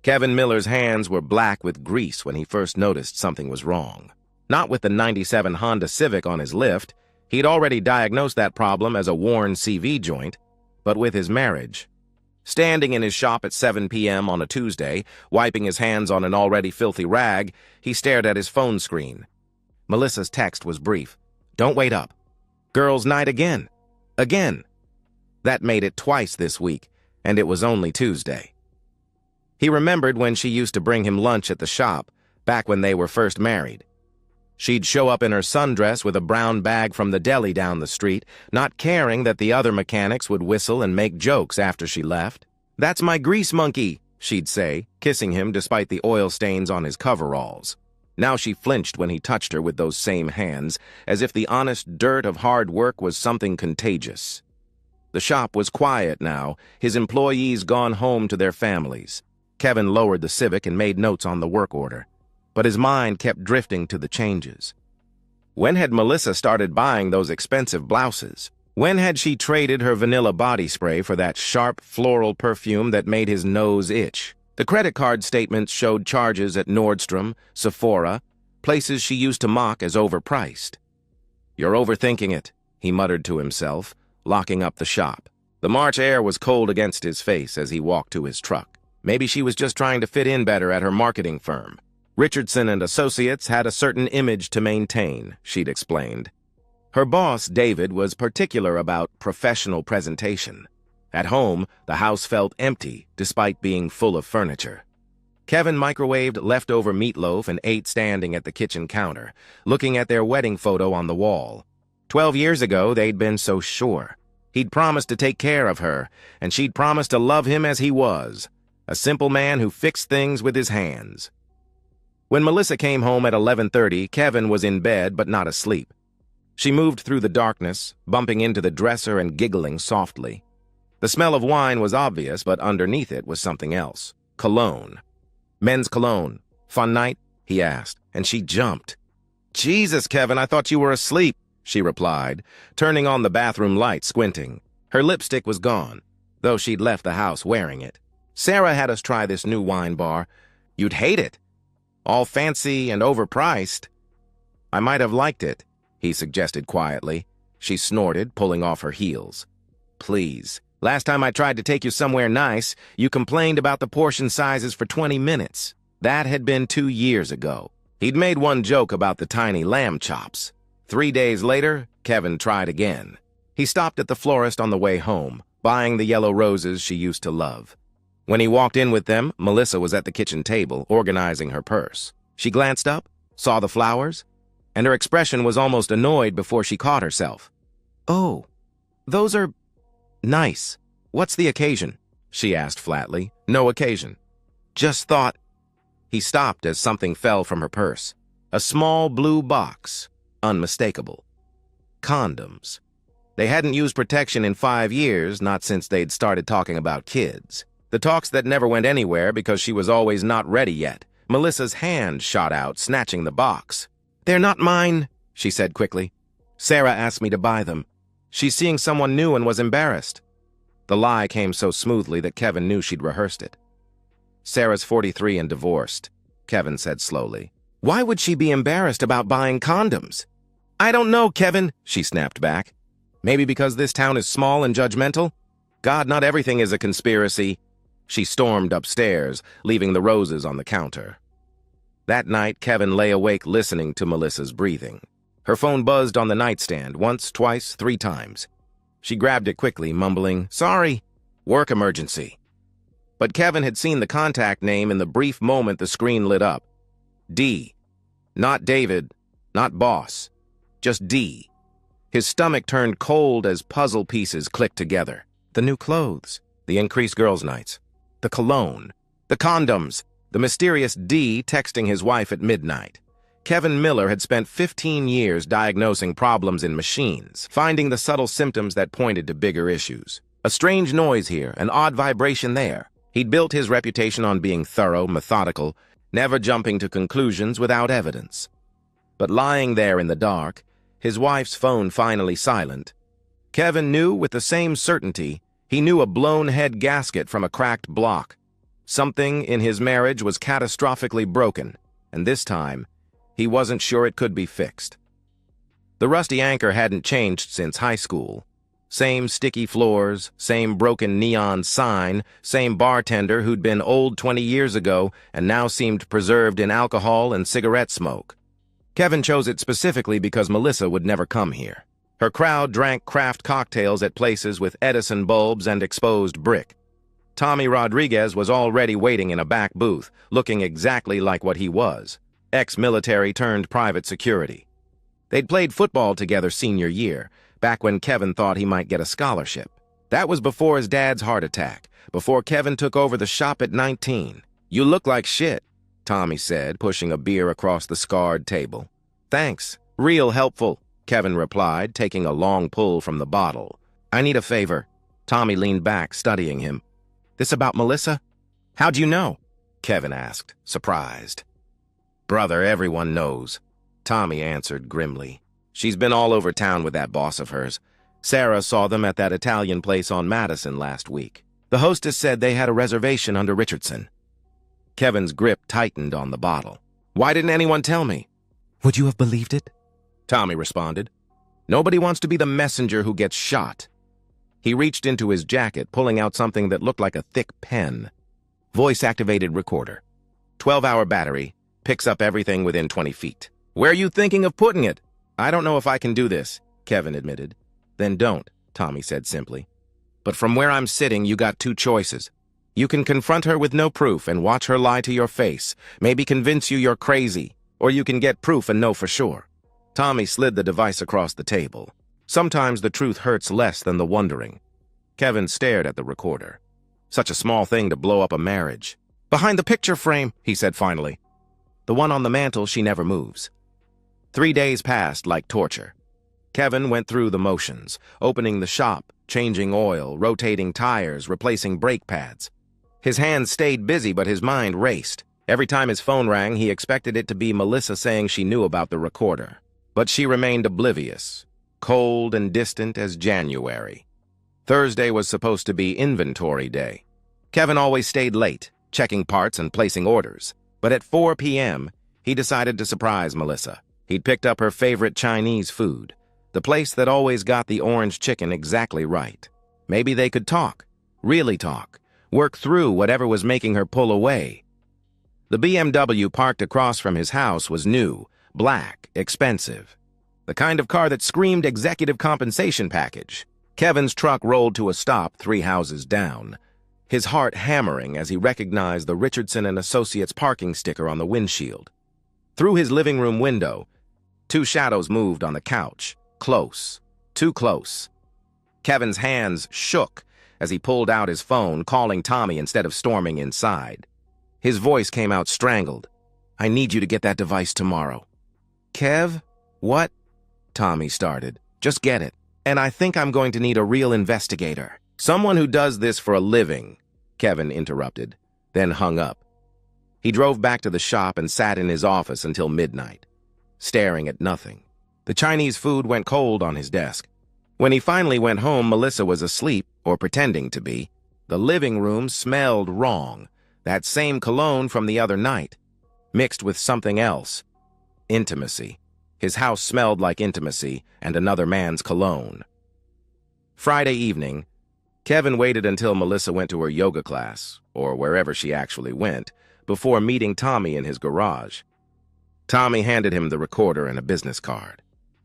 Kevin Miller's hands were black with grease when he first noticed something was wrong. Not with the '97 Honda Civic on his lift. He'd already diagnosed that problem as a worn CV joint, but with his marriage. Standing in his shop at 7 p.m. on a Tuesday, wiping his hands on an already filthy rag, he stared at his phone screen. Melissa's text was brief. "Don't wait up. Girls' night again. Again." That made it twice this week, and it was only Tuesday. He remembered when she used to bring him lunch at the shop, back when they were first married. She'd show up in her sundress with a brown bag from the deli down the street, not caring that the other mechanics would whistle and make jokes after she left. "That's my grease monkey," she'd say, kissing him despite the oil stains on his coveralls. Now she flinched when he touched her with those same hands, as if the honest dirt of hard work was something contagious. The shop was quiet now, his employees gone home to their families. Kevin lowered the Civic and made notes on the work order, but his mind kept drifting to the changes. When had Melissa started buying those expensive blouses? When had she traded her vanilla body spray for that sharp floral perfume that made his nose itch? The credit card statements showed charges at Nordstrom, Sephora, places she used to mock as overpriced. "You're overthinking it," he muttered to himself, locking up the shop. The March air was cold against his face as he walked to his truck. Maybe she was just trying to fit in better at her marketing firm. Richardson and Associates had a certain image to maintain, she'd explained. Her boss, David, was particular about professional presentation. At home, the house felt empty, despite being full of furniture. Kevin microwaved leftover meatloaf and ate standing at the kitchen counter, looking at their wedding photo on the wall. 12 years ago, they'd been so sure. He'd promised to take care of her, and she'd promised to love him as he was. A simple man who fixed things with his hands. When Melissa came home at 11:30, Kevin was in bed but not asleep. She moved through the darkness, bumping into the dresser and giggling softly. The smell of wine was obvious, but underneath it was something else. Cologne. "Men's cologne. Fun night?" he asked, and she jumped. "Jesus, Kevin, I thought you were asleep," she replied, turning on the bathroom light, squinting. Her lipstick was gone, though she'd left the house wearing it. "Sarah had us try this new wine bar. You'd hate it. All fancy and overpriced." "I might have liked it," he suggested quietly. She snorted, pulling off her heels. "Please. Last time I tried to take you somewhere nice, you complained about the portion sizes for 20 minutes. That had been 2 years ago." He'd made one joke about the tiny lamb chops. 3 days later, Kevin tried again. He stopped at the florist on the way home, buying the yellow roses she used to love. When he walked in with them, Melissa was at the kitchen table, organizing her purse. She glanced up, saw the flowers, and her expression was almost annoyed before she caught herself. "Oh, those are nice. What's the occasion?" she asked flatly. "No occasion. Just thought—" He stopped as something fell from her purse. A small blue box, unmistakable. Condoms. They hadn't used protection in 5 years, not since they'd started talking about kids. The talks that never went anywhere because she was always not ready yet. Melissa's hand shot out, snatching the box. "They're not mine," she said quickly. "Sarah asked me to buy them. She's seeing someone new and was embarrassed." The lie came so smoothly that Kevin knew she'd rehearsed it. "Sarah's 43 and divorced," Kevin said slowly. "Why would she be embarrassed about buying condoms?" "I don't know, Kevin," she snapped back. "Maybe because this town is small and judgmental? God, not everything is a conspiracy." She stormed upstairs, leaving the roses on the counter. That night, Kevin lay awake listening to Melissa's breathing. Her phone buzzed on the nightstand, once, twice, 3 times. She grabbed it quickly, mumbling, "Sorry, work emergency." But Kevin had seen the contact name in the brief moment the screen lit up. D. Not David, not boss, just D. His stomach turned cold as puzzle pieces clicked together. The new clothes, the increased girls' nights, the cologne, the condoms, the mysterious D texting his wife at midnight. Kevin Miller had spent 15 years diagnosing problems in machines, finding the subtle symptoms that pointed to bigger issues. A strange noise here, an odd vibration there. He'd built his reputation on being thorough, methodical, never jumping to conclusions without evidence. But lying there in the dark, his wife's phone finally silent, Kevin knew with the same certainty he knew a blown head gasket from a cracked block. Something in his marriage was catastrophically broken, and this time, he wasn't sure it could be fixed. The rusty anchor hadn't changed since high school. Same sticky floors, same broken neon sign, same bartender who'd been old 20 years ago and now seemed preserved in alcohol and cigarette smoke. Kevin chose it specifically because Melissa would never come here. Her crowd drank craft cocktails at places with Edison bulbs and exposed brick. Tommy Rodriguez was already waiting in a back booth, looking exactly like what he was, ex-military turned private security. They'd played football together senior year, back when Kevin thought he might get a scholarship. That was before his dad's heart attack, before Kevin took over the shop at 19. "You look like shit," Tommy said, pushing a beer across the scarred table. "Thanks. Real helpful," Kevin replied, taking a long pull from the bottle. "I need a favor." Tommy leaned back, studying him. "This about Melissa?" "How'd you know?" Kevin asked, surprised. "Brother, everyone knows," Tommy answered grimly. "She's been all over town with that boss of hers. Sarah saw them at that Italian place on Madison last week. The hostess said they had a reservation under Richardson." Kevin's grip tightened on the bottle. "Why didn't anyone tell me?" "Would you have believed it?" Tommy responded. "Nobody wants to be the messenger who gets shot." He reached into his jacket, pulling out something that looked like a thick pen. Voice-activated recorder. 12-hour battery. Picks up everything within 20 feet. "Where are you thinking of putting it?" "I don't know if I can do this," Kevin admitted. "Then don't," Tommy said simply. "But from where I'm sitting, you got two choices. You can confront her with no proof and watch her lie to your face, maybe convince you you're crazy, or you can get proof and know for sure." Tommy slid the device across the table. Sometimes the truth hurts less than the wondering. Kevin stared at the recorder. Such a small thing to blow up a marriage. "Behind the picture frame," he said finally. "The one on the mantel she never moves." 3 days passed like torture. Kevin went through the motions, opening the shop, changing oil, rotating tires, replacing brake pads. His hands stayed busy, but his mind raced. Every time his phone rang, he expected it to be Melissa saying she knew about the recorder. But she remained oblivious, cold and distant as January. Thursday was supposed to be inventory day. Kevin always stayed late, checking parts and placing orders. But at 4 p.m., he decided to surprise Melissa. He'd picked up her favorite Chinese food, the place that always got the orange chicken exactly right. Maybe they could talk, really talk, work through whatever was making her pull away. The BMW parked across from his house was new, black, expensive. The kind of car that screamed executive compensation package. Kevin's truck rolled to a stop 3 houses down, his heart hammering as he recognized the Richardson and Associates parking sticker on the windshield. Through his living room window, 2 shadows moved on the couch, close, too close. Kevin's hands shook as he pulled out his phone, calling Tommy instead of storming inside. His voice came out strangled. "I need you to get that device tomorrow." "Kev? What?" Tommy started. "Just get it. And I think I'm going to need a real investigator. Someone who does this for a living," Kevin interrupted, then hung up. He drove back to the shop and sat in his office until midnight, staring at nothing. The Chinese food went cold on his desk. When he finally went home, Melissa was asleep, or pretending to be. The living room smelled wrong, that same cologne from the other night, mixed with something else. Intimacy. His house smelled like intimacy and another man's cologne. Friday evening, Kevin waited until Melissa went to her yoga class, or wherever she actually went, before meeting Tommy in his garage. Tommy handed him the recorder and a business card.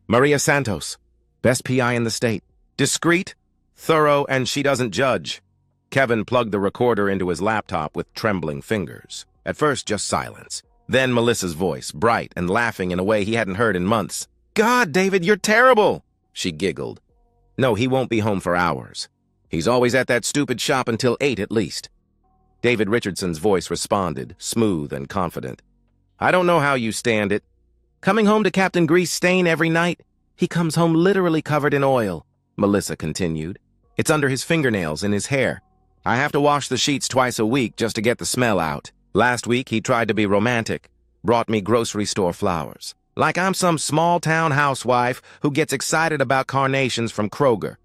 "Maria Santos, best PI in the state. Discreet, thorough, and she doesn't judge." Kevin plugged the recorder into his laptop with trembling fingers. At first, just silence. Then Melissa's voice, bright and laughing in a way he hadn't heard in months. "God, David, you're terrible!" She giggled. "No, he won't be home for hours. He's always at that stupid shop until 8 at least." David Richardson's voice responded, smooth and confident. "I don't know how you stand it. Coming home to Captain Grease stain every night? He comes home literally covered in oil," Melissa continued. "It's under his fingernails and his hair. I have to wash the sheets twice a week just to get the smell out. Last week, he tried to be romantic, brought me grocery store flowers. Like I'm some small-town housewife who gets excited about carnations from Kroger."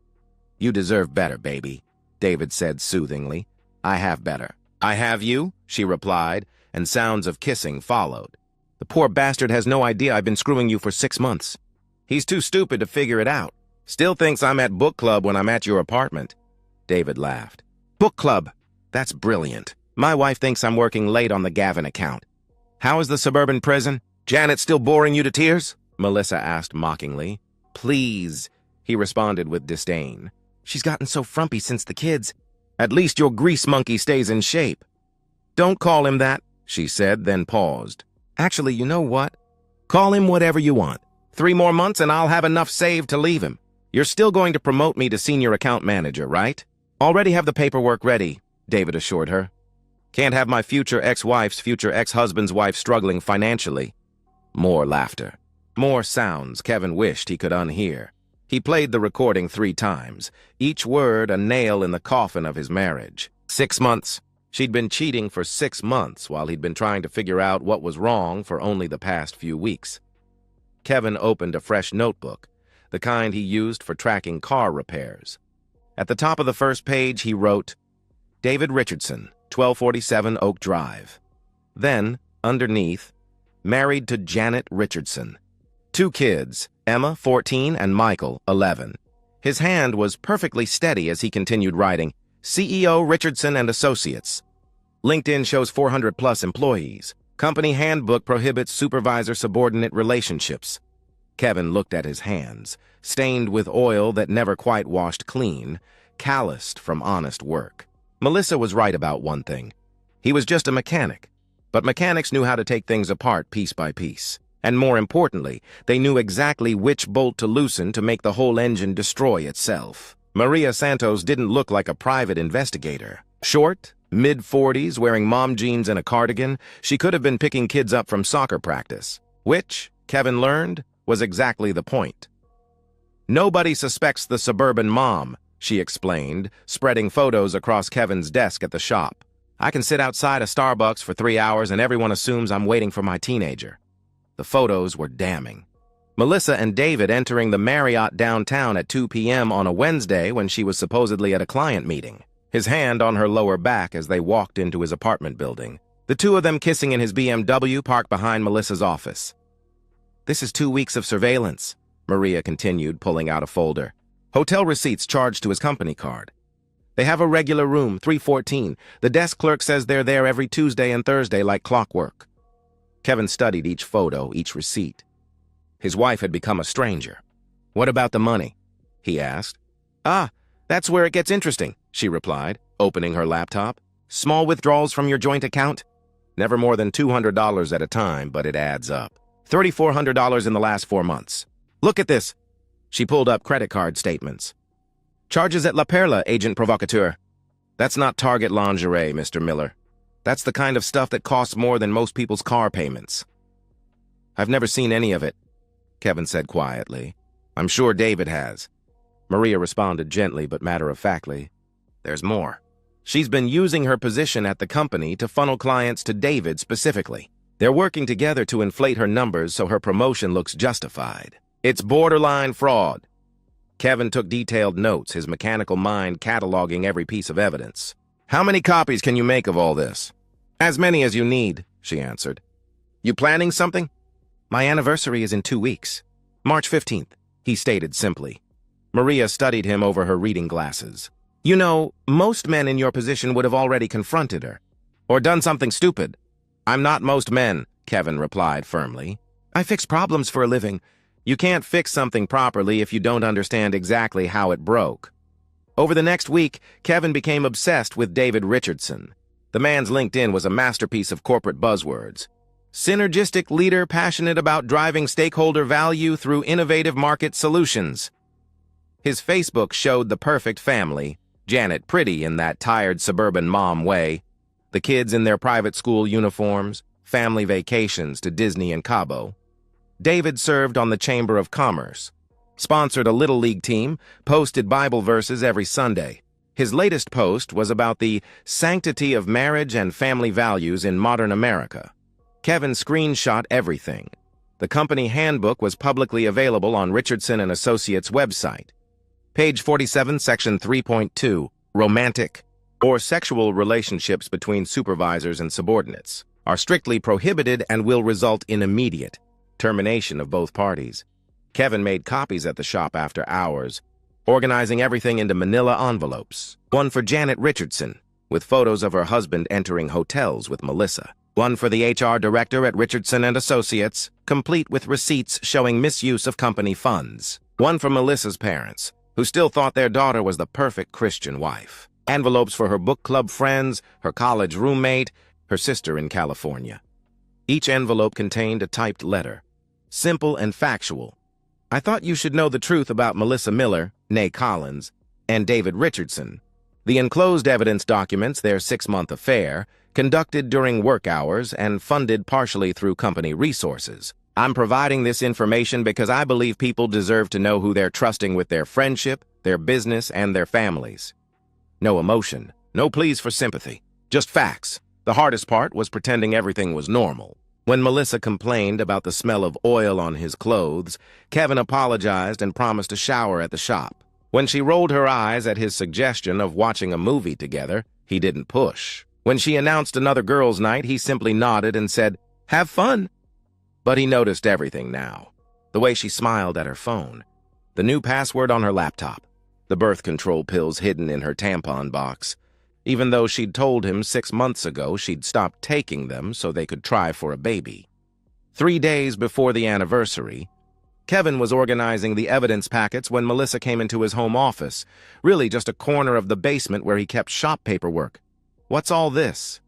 "You deserve better, baby," David said soothingly. "I have better." "I have you," she replied, and sounds of kissing followed. "The poor bastard has no idea I've been screwing you for 6 months. He's too stupid to figure it out. Still thinks I'm at book club when I'm at your apartment." David laughed. "Book club? That's brilliant. My wife thinks I'm working late on the Gavin account. How is the suburban prison? Janet still boring you to tears?" Melissa asked mockingly. "Please," he responded with disdain. "She's gotten so frumpy since the kids. At least your grease monkey stays in shape." "Don't call him that," she said, then paused. "Actually, you know what? Call him whatever you want. 3 more months and I'll have enough saved to leave him. You're still going to promote me to senior account manager, right?" "Already have the paperwork ready," David assured her. "Can't have my future ex-wife's future ex-husband's wife struggling financially." More laughter. More sounds Kevin wished he could unhear. He played the recording 3 times, each word a nail in the coffin of his marriage. 6 months. She'd been cheating for 6 months while he'd been trying to figure out what was wrong for only the past few weeks. Kevin opened a fresh notebook, the kind he used for tracking car repairs. At the top of the first page, he wrote, "David Richardson, 1247 Oak Drive." Then, underneath, "Married to Janet Richardson. 2 kids, Emma, 14, and Michael, 11. His hand was perfectly steady as he continued writing, "CEO Richardson and Associates. LinkedIn shows 400-plus employees. Company handbook prohibits supervisor-subordinate relationships." Kevin looked at his hands, stained with oil that never quite washed clean, calloused from honest work. Melissa was right about one thing. He was just a mechanic. But mechanics knew how to take things apart piece by piece. And more importantly, they knew exactly which bolt to loosen to make the whole engine destroy itself. Maria Santos didn't look like a private investigator. Short, mid-40s, wearing mom jeans and a cardigan, she could have been picking kids up from soccer practice. Which, Kevin learned, was exactly the point. "Nobody suspects the suburban mom," she explained, spreading photos across Kevin's desk at the shop. "I can sit outside a Starbucks for 3 hours and everyone assumes I'm waiting for my teenager." The photos were damning. Melissa and David entering the Marriott downtown at 2 p.m. on a Wednesday when she was supposedly at a client meeting, his hand on her lower back as they walked into his apartment building. The 2 of them kissing in his BMW parked behind Melissa's office. "This is 2 weeks of surveillance," Maria continued, pulling out a folder. "Hotel receipts charged to his company card. They have a regular room, 314. The desk clerk says they're there every Tuesday and Thursday like clockwork." Kevin studied each photo, each receipt. His wife had become a stranger. "What about the money?" he asked. "Ah, that's where it gets interesting," she replied, opening her laptop. "Small withdrawals from your joint account? Never more than $200 at a time, but it adds up. $3,400 in the last 4 months. Look at this." She pulled up credit card statements. "Charges at La Perla, agent provocateur." "That's not Target lingerie, Mr. Miller. That's the kind of stuff that costs more than most people's car payments." "I've never seen any of it," Kevin said quietly. "I'm sure David has." Maria responded gently but matter-of-factly. "There's more. She's been using her position at the company to funnel clients to David specifically. They're working together to inflate her numbers so her promotion looks justified. It's borderline fraud." Kevin took detailed notes, his mechanical mind cataloging every piece of evidence. "How many copies can you make of all this?" "As many as you need," she answered. "You planning something?" "My anniversary is in 2 weeks. March 15th, he stated simply. Maria studied him over her reading glasses. "You know, most men in your position would have already confronted her. Or done something stupid." "I'm not most men," Kevin replied firmly. "I fix problems for a living. You can't fix something properly if you don't understand exactly how it broke." Over the next week, Kevin became obsessed with David Richardson. The man's LinkedIn was a masterpiece of corporate buzzwords. Synergistic leader passionate about driving stakeholder value through innovative market solutions. His Facebook showed the perfect family, Janet pretty in that tired suburban mom way, the kids in their private school uniforms, family vacations to Disney and Cabo. David served on the Chamber of Commerce, sponsored a Little League team, posted Bible verses every Sunday. His latest post was about the sanctity of marriage and family values in modern America. Kevin screenshot everything. The company handbook was publicly available on Richardson & Associates' website. Page 47, Section 3.2, Romantic. or sexual relationships between supervisors and subordinates are strictly prohibited and will result in immediate termination of both parties. Kevin made copies at the shop after hours, organizing everything into manila envelopes. One for Janet Richardson, with photos of her husband entering hotels with Melissa. One for the HR director at Richardson and Associates, complete with receipts showing misuse of company funds. One for Melissa's parents, who still thought their daughter was the perfect Christian wife. Envelopes for her book club friends, her college roommate, her sister in California. Each envelope contained a typed letter, simple and factual. I thought you should know the truth about Melissa Miller, née Collins, and David Richardson. The enclosed evidence documents their 6-month affair, conducted during work hours and funded partially through company resources. I'm providing this information because I believe people deserve to know who they're trusting with their friendship, their business, and their families. No emotion, no pleas for sympathy, just facts. The hardest part was pretending everything was normal. When Melissa complained about the smell of oil on his clothes, Kevin apologized and promised a shower at the shop. When she rolled her eyes at his suggestion of watching a movie together, he didn't push. When she announced another girls' night, he simply nodded and said, "Have fun." But he noticed everything now. The way she smiled at her phone, the new password on her laptop, the birth control pills hidden in her tampon box, even though she'd told him 6 months ago she'd stopped taking them so they could try for a baby. 3 days before the anniversary, Kevin was organizing the evidence packets when Melissa came into his home office, really just a corner of the basement where he kept shop paperwork. "What's all this?"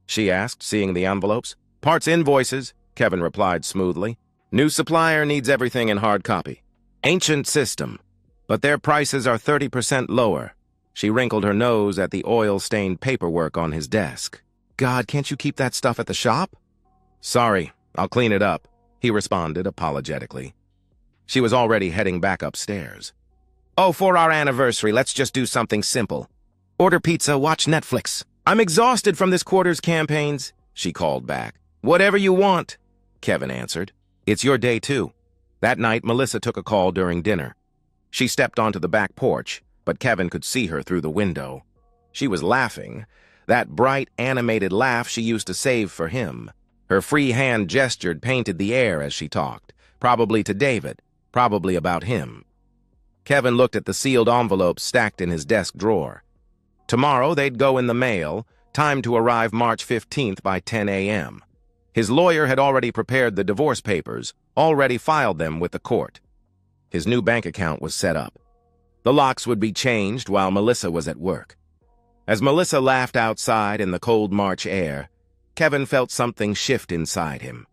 she asked, seeing the envelopes. "Parts invoices," Kevin replied smoothly. "New supplier needs everything in hard copy. Ancient system, but their prices are 30% lower." She wrinkled her nose at the oil-stained paperwork on his desk. "God, can't you keep that stuff at the shop?" "Sorry, I'll clean it up," he responded apologetically. She was already heading back upstairs. "Oh, for our anniversary, let's just do something simple. Order pizza, watch Netflix. I'm exhausted from this quarter's campaigns," she called back. "Whatever you want," Kevin answered. "It's your day, too." That night, Melissa took a call during dinner. She stepped onto the back porch, but Kevin could see her through the window. She was laughing, that bright, animated laugh she used to save for him. Her free hand gestured painted the air as she talked, probably to David, probably about him. Kevin looked at the sealed envelopes stacked in his desk drawer. Tomorrow they'd go in the mail, timed to arrive March 15th by 10 a.m. His lawyer had already prepared the divorce papers, already filed them with the court. His new bank account was set up. The locks would be changed while Melissa was at work. As Melissa laughed outside in the cold March air, Kevin felt something shift inside him.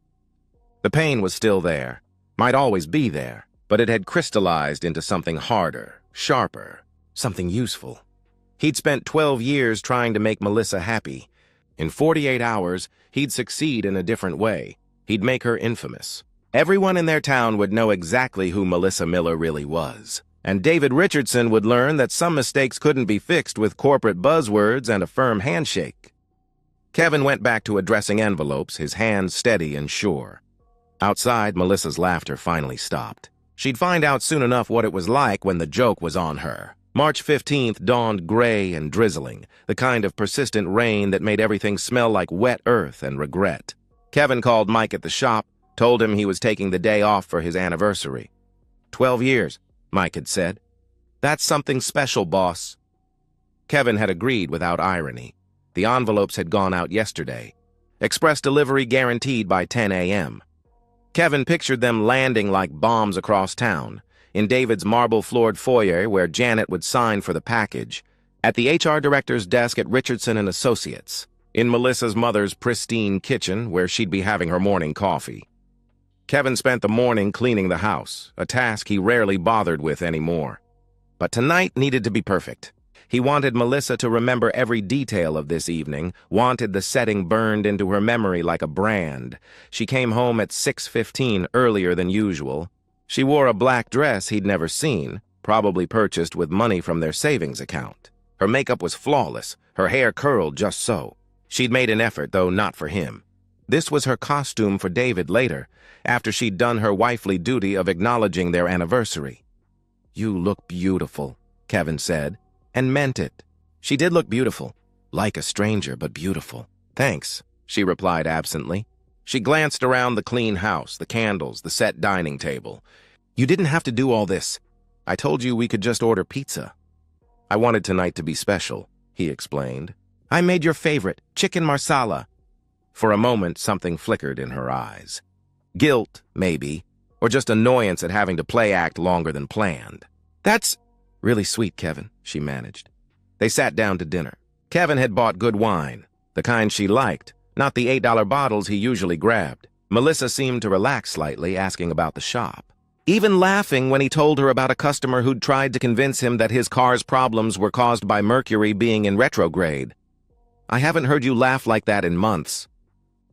The pain was still there, might always be there, but it had crystallized into something harder, sharper, something useful. He'd spent 12 years trying to make Melissa happy. In 48 hours, he'd succeed in a different way. He'd make her infamous. Everyone in their town would know exactly who Melissa Miller really was. And David Richardson would learn that some mistakes couldn't be fixed with corporate buzzwords and a firm handshake. Kevin went back to addressing envelopes, his hands steady and sure. Outside, Melissa's laughter finally stopped. She'd find out soon enough what it was like when the joke was on her. March 15th dawned gray and drizzling, the kind of persistent rain that made everything smell like wet earth and regret. Kevin called Mike at the shop, told him he was taking the day off for his anniversary. 12 years, Mike had said. "That's something special, boss." Kevin had agreed without irony. The envelopes had gone out yesterday. Express delivery guaranteed by 10 a.m. Kevin pictured them landing like bombs across town, in David's marble-floored foyer where Janet would sign for the package, at the HR director's desk at Richardson and Associates, in Melissa's mother's pristine kitchen where she'd be having her morning coffee. Kevin spent the morning cleaning the house, a task he rarely bothered with anymore. But tonight needed to be perfect. He wanted Melissa to remember every detail of this evening, wanted the setting burned into her memory like a brand. She came home at 6:15 earlier than usual. She wore a black dress he'd never seen, probably purchased with money from their savings account. Her makeup was flawless, her hair curled just so. She'd made an effort, though not for him. This was her costume for David later, after she'd done her wifely duty of acknowledging their anniversary. "You look beautiful," Kevin said, and meant it. She did look beautiful, Like a stranger, but beautiful. Thanks, she replied absently. She glanced around the clean house, the candles, the set dining table. You didn't have to do all this. I told you we could just order pizza. I wanted tonight to be special, he explained. I made your favorite, chicken marsala. For a moment, something flickered in her eyes. Guilt, maybe, or just annoyance at having to play act longer than planned. That's really sweet, Kevin, she managed. They sat down to dinner. Kevin had bought good wine, the kind she liked, not the $8 bottles he usually grabbed. Melissa seemed to relax slightly, asking about the shop, even laughing when he told her about a customer who'd tried to convince him that his car's problems were caused by Mercury being in retrograde. I haven't heard you laugh like that in months,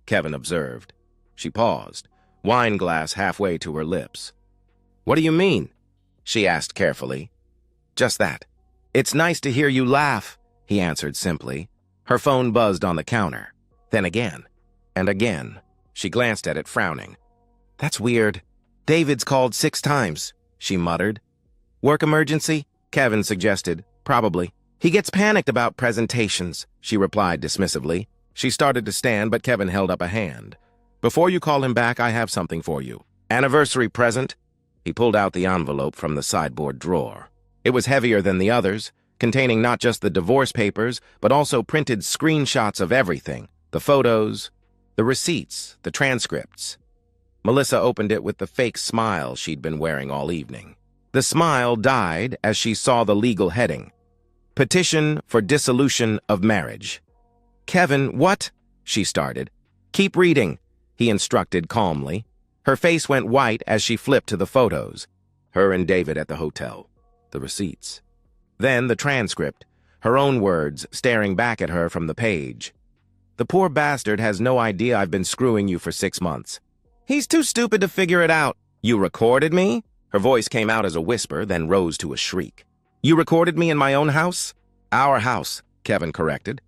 Kevin observed. She paused, wine glass halfway to her lips. What do you mean? She asked carefully. Just that. It's nice to hear you laugh, he answered simply. Her phone buzzed on the counter. Then again, and again. She glanced at it, frowning. That's weird. David's called 6 times, she muttered. Work emergency? Kevin suggested. Probably. He gets panicked about presentations, she replied dismissively. She started to stand, but Kevin held up a hand. Before you call him back, I have something for you. Anniversary present? He pulled out the envelope from the sideboard drawer. It was heavier than the others, containing not just the divorce papers, but also printed screenshots of everything. The photos, the receipts, the transcripts. Melissa opened it with the fake smile she'd been wearing all evening. The smile died as she saw the legal heading. Petition for dissolution of marriage. Kevin, what? She started. Keep reading, he instructed calmly. Her face went white as she flipped to the photos. Her and David at the hotel. The receipts. Then the transcript, her own words staring back at her from the page. The poor bastard has no idea I've been screwing you for 6 months. He's too stupid to figure it out. You recorded me? Her voice came out as a whisper, then rose to a shriek. You recorded me in my own house? Our house, Kevin corrected.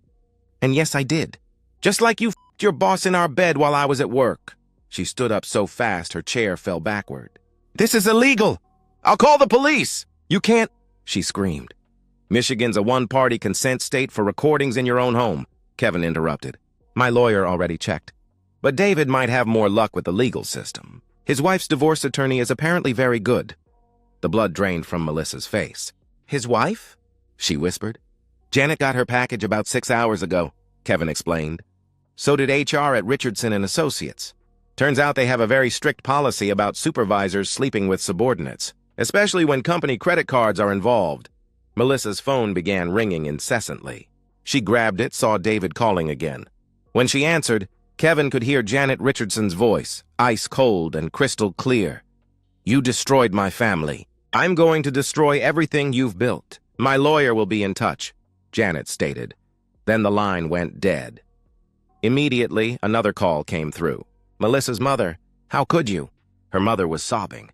And yes, I did. Just like you f***ed your boss in our bed while I was at work. She stood up so fast her chair fell backward. This is illegal! I'll call the police! You can't, she screamed. Michigan's a one-party consent state for recordings in your own home, Kevin interrupted. My lawyer already checked. But David might have more luck with the legal system. His wife's divorce attorney is apparently very good. The blood drained from Melissa's face. His wife? She whispered. Janet got her package about 6 hours ago, Kevin explained. So did HR at Richardson and Associates. Turns out they have a very strict policy about supervisors sleeping with subordinates, especially when company credit cards are involved. Melissa's phone began ringing incessantly. She grabbed it, saw David calling again. When she answered, Kevin could hear Janet Richardson's voice, ice cold and crystal clear. You destroyed my family. I'm going to destroy everything you've built. My lawyer will be in touch, Janet stated. Then the line went dead. Immediately, another call came through. Melissa's mother. How could you? Her mother was sobbing.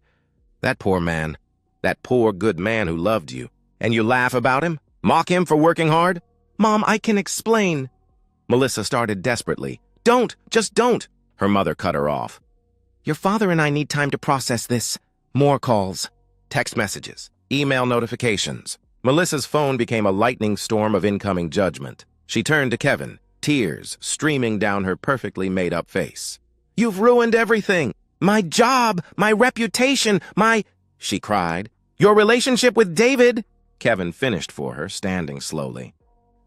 That poor man. That poor, good man who loved you. And you laugh about him? Mock him for working hard? Mom, I can explain. Melissa started desperately. Don't! Just don't! Her mother cut her off. Your father and I need time to process this. More calls. Text messages. Email notifications. Melissa's phone became a lightning storm of incoming judgment. She turned to Kevin, tears streaming down her perfectly made-up face. You've ruined everything! My job! My reputation! She cried. Your relationship with David! Kevin finished for her, standing slowly.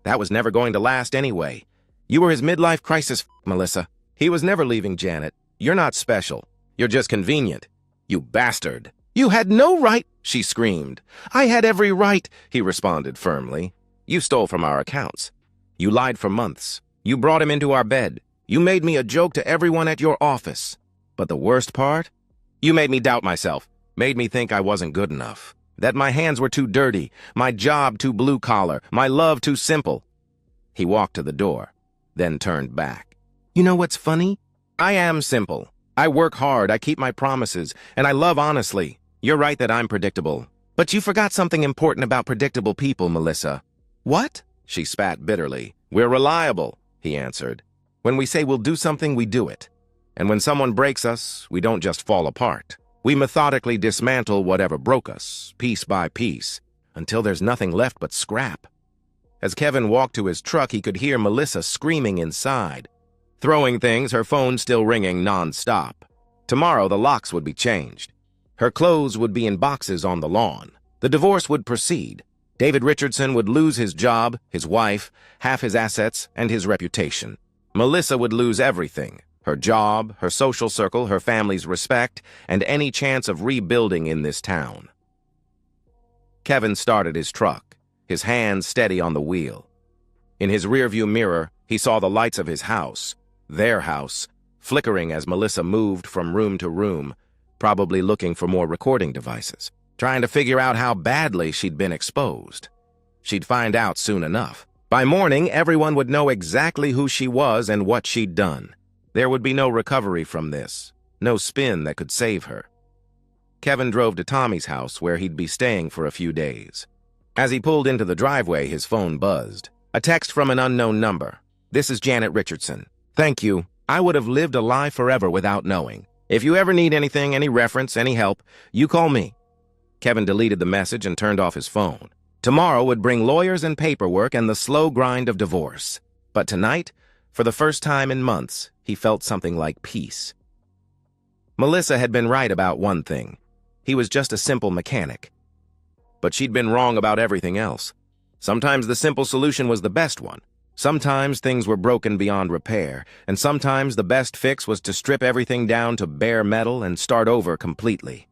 That was never going to last anyway. You were his midlife crisis, Melissa. He was never leaving Janet. You're not special. You're just convenient. You bastard. You had no right, she screamed. I had every right, he responded firmly. You stole from our accounts. You lied for months. You brought him into our bed. You made me a joke to everyone at your office. But the worst part? You made me doubt myself. Made me think I wasn't good enough. That my hands were too dirty, my job too blue-collar, my love too simple. He walked to the door, then turned back. You know what's funny? I am simple. I work hard, I keep my promises, and I love honestly. You're right that I'm predictable. But you forgot something important about predictable people, Melissa. What? She spat bitterly. We're reliable, he answered. When we say we'll do something, we do it. And when someone breaks us, we don't just fall apart. We methodically dismantle whatever broke us, piece by piece, until there's nothing left but scrap. As Kevin walked to his truck, he could hear Melissa screaming inside. Throwing things, her phone still ringing non-stop. Tomorrow, the locks would be changed. Her clothes would be in boxes on the lawn. The divorce would proceed. David Richardson would lose his job, his wife, half his assets, and his reputation. Melissa would lose everything: her job, her social circle, her family's respect, and any chance of rebuilding in this town. Kevin started his truck, his hands steady on the wheel. In his rearview mirror, he saw the lights of his house, their house, flickering as Melissa moved from room to room, probably looking for more recording devices, trying to figure out how badly she'd been exposed. She'd find out soon enough. By morning, everyone would know exactly who she was and what she'd done. There would be no recovery from this, no spin that could save her. Kevin drove to Tommy's house, where he'd be staying for a few days. As he pulled into the driveway, his phone buzzed. A text from an unknown number. "This is Janet Richardson. Thank you. I would have lived a lie forever without knowing. If you ever need anything, any reference, any help, you call me." Kevin deleted the message and turned off his phone. Tomorrow would bring lawyers and paperwork and the slow grind of divorce. But tonight, for the first time in months, he felt something like peace. Melissa had been right about one thing. He was just a simple mechanic. But she'd been wrong about everything else. Sometimes the simple solution was the best one. Sometimes things were broken beyond repair, and sometimes the best fix was to strip everything down to bare metal and start over completely.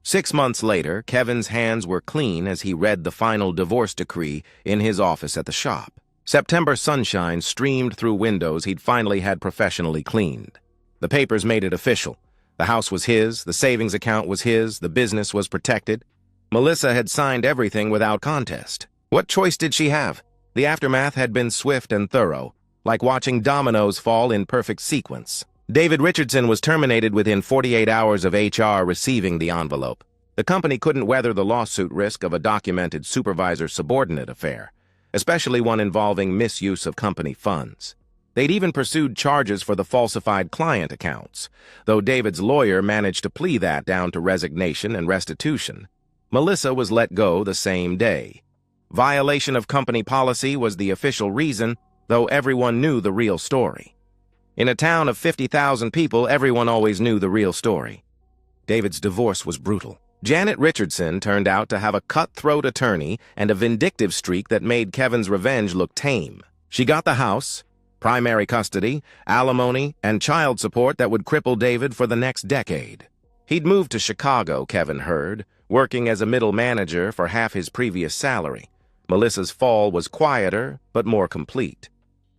6 months later, Kevin's hands were clean as he read the final divorce decree in his office at the shop. September sunshine streamed through windows he'd finally had professionally cleaned. The papers made it official. The house was his, the savings account was his, the business was protected. Melissa had signed everything without contest. What choice did she have? The aftermath had been swift and thorough, like watching dominoes fall in perfect sequence. David Richardson was terminated within 48 hours of HR receiving the envelope. The company couldn't weather the lawsuit risk of a documented supervisor-subordinate affair, especially one involving misuse of company funds. They'd even pursued charges for the falsified client accounts, though David's lawyer managed to plea that down to resignation and restitution. Melissa was let go the same day. Violation of company policy was the official reason, though everyone knew the real story. In a town of 50,000 people, everyone always knew the real story. David's divorce was brutal. Janet Richardson turned out to have a cutthroat attorney and a vindictive streak that made Kevin's revenge look tame. She got the house, primary custody, alimony, and child support that would cripple David for the next decade. He'd moved to Chicago, Kevin heard, working as a middle manager for half his previous salary. Melissa's fall was quieter, but more complete.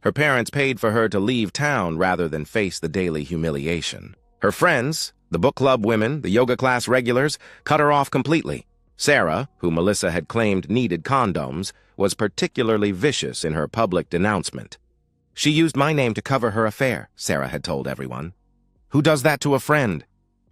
Her parents paid for her to leave town rather than face the daily humiliation. Her friends, the book club women, the yoga class regulars, cut her off completely. Sarah, who Melissa had claimed needed condoms, was particularly vicious in her public denouncement. "She used my name to cover her affair," Sarah had told everyone. "Who does that to a friend?"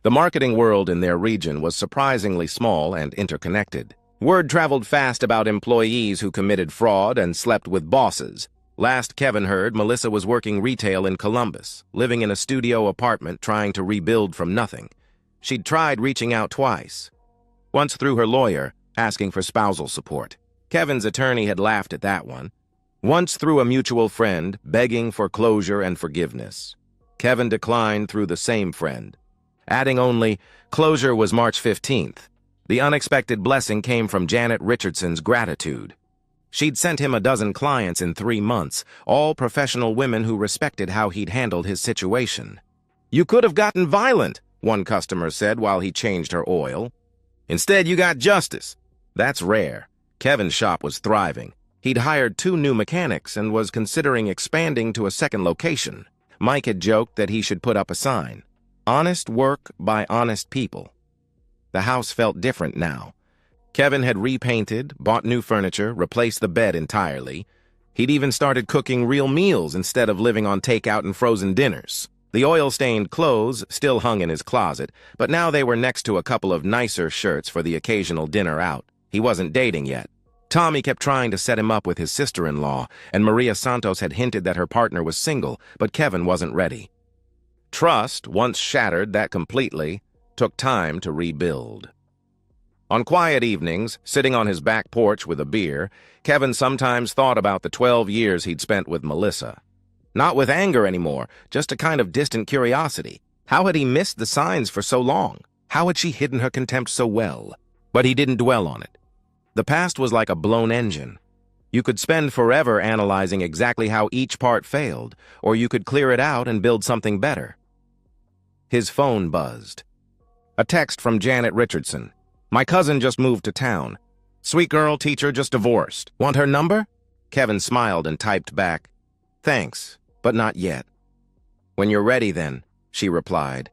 The marketing world in their region was surprisingly small and interconnected. Word traveled fast about employees who committed fraud and slept with bosses. Last Kevin heard, Melissa was working retail in Columbus, living in a studio apartment trying to rebuild from nothing. She'd tried reaching out twice. Once through her lawyer, asking for spousal support. Kevin's attorney had laughed at that one. Once through a mutual friend, begging for closure and forgiveness. Kevin declined through the same friend, adding only, "Closure was March 15th. The unexpected blessing came from Janet Richardson's gratitude. She'd sent him a dozen clients in 3 months, all professional women who respected how he'd handled his situation. "You could have gotten violent," one customer said while he changed her oil. "Instead, you got justice." That's rare. Kevin's shop was thriving. He'd hired 2 new mechanics and was considering expanding to a second location. Mike had joked that he should put up a sign, "Honest work by honest people." The house felt different now. Kevin had repainted, bought new furniture, replaced the bed entirely. He'd even started cooking real meals instead of living on takeout and frozen dinners. The oil-stained clothes still hung in his closet, but now they were next to a couple of nicer shirts for the occasional dinner out. He wasn't dating yet. Tommy kept trying to set him up with his sister-in-law, and Maria Santos had hinted that her partner was single, but Kevin wasn't ready. Trust, once shattered that completely, took time to rebuild. On quiet evenings, sitting on his back porch with a beer, Kevin sometimes thought about the 12 years he'd spent with Melissa. Not with anger anymore, just a kind of distant curiosity. How had he missed the signs for so long? How had she hidden her contempt so well? But he didn't dwell on it. The past was like a blown engine. You could spend forever analyzing exactly how each part failed, or you could clear it out and build something better. His phone buzzed. A text from Janet Richardson. "My cousin just moved to town. Sweet girl, teacher, just divorced. Want her number?" Kevin smiled and typed back, "Thanks, but not yet." "When you're ready, then," she replied.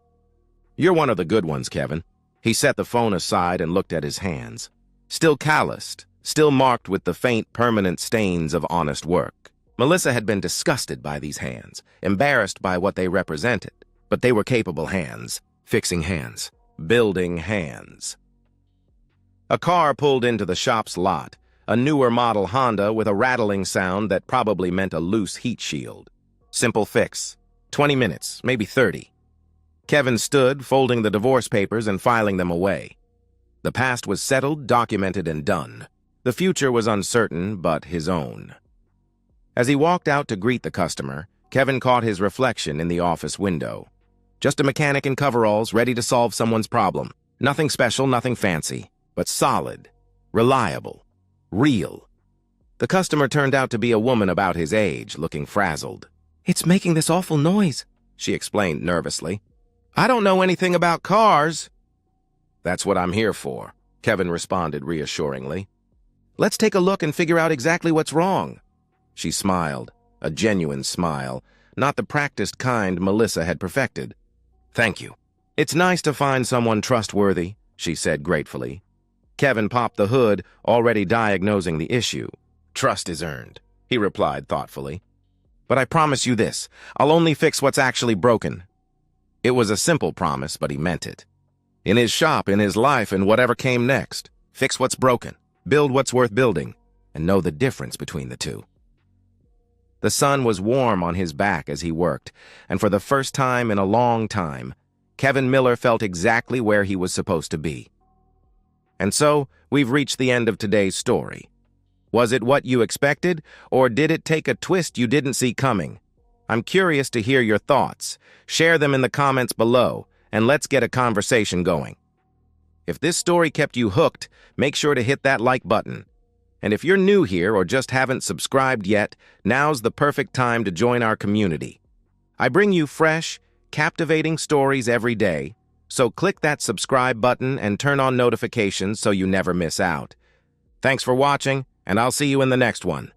"You're one of the good ones, Kevin." He set the phone aside and looked at his hands. Still calloused, still marked with the faint, permanent stains of honest work. Melissa had been disgusted by these hands, embarrassed by what they represented. But they were capable hands, fixing hands, building hands. A car pulled into the shop's lot, a newer model Honda with a rattling sound that probably meant a loose heat shield. Simple fix. 20 minutes, maybe 30. Kevin stood, folding the divorce papers and filing them away. The past was settled, documented, and done. The future was uncertain, but his own. As he walked out to greet the customer, Kevin caught his reflection in the office window. Just a mechanic in coveralls, ready to solve someone's problem. Nothing special, nothing fancy, but solid, reliable, real. The customer turned out to be a woman about his age, looking frazzled. "It's making this awful noise," she explained nervously. "I don't know anything about cars." "That's what I'm here for," Kevin responded reassuringly. "Let's take a look and figure out exactly what's wrong." She smiled, a genuine smile, not the practiced kind Melissa had perfected. "Thank you. It's nice to find someone trustworthy," she said gratefully. Kevin popped the hood, already diagnosing the issue. "Trust is earned," he replied thoughtfully. "But I promise you this, I'll only fix what's actually broken." It was a simple promise, but he meant it. In his shop, in his life, and whatever came next, fix what's broken, build what's worth building, and know the difference between the two. The sun was warm on his back as he worked, and for the first time in a long time, Kevin Miller felt exactly where he was supposed to be. And so, we've reached the end of today's story. Was it what you expected, or did it take a twist you didn't see coming? I'm curious to hear your thoughts. Share them in the comments below, and let's get a conversation going. If this story kept you hooked, make sure to hit that like button. And if you're new here or just haven't subscribed yet, now's the perfect time to join our community. I bring you fresh, captivating stories every day, so click that subscribe button and turn on notifications so you never miss out. Thanks for watching, and I'll see you in the next one.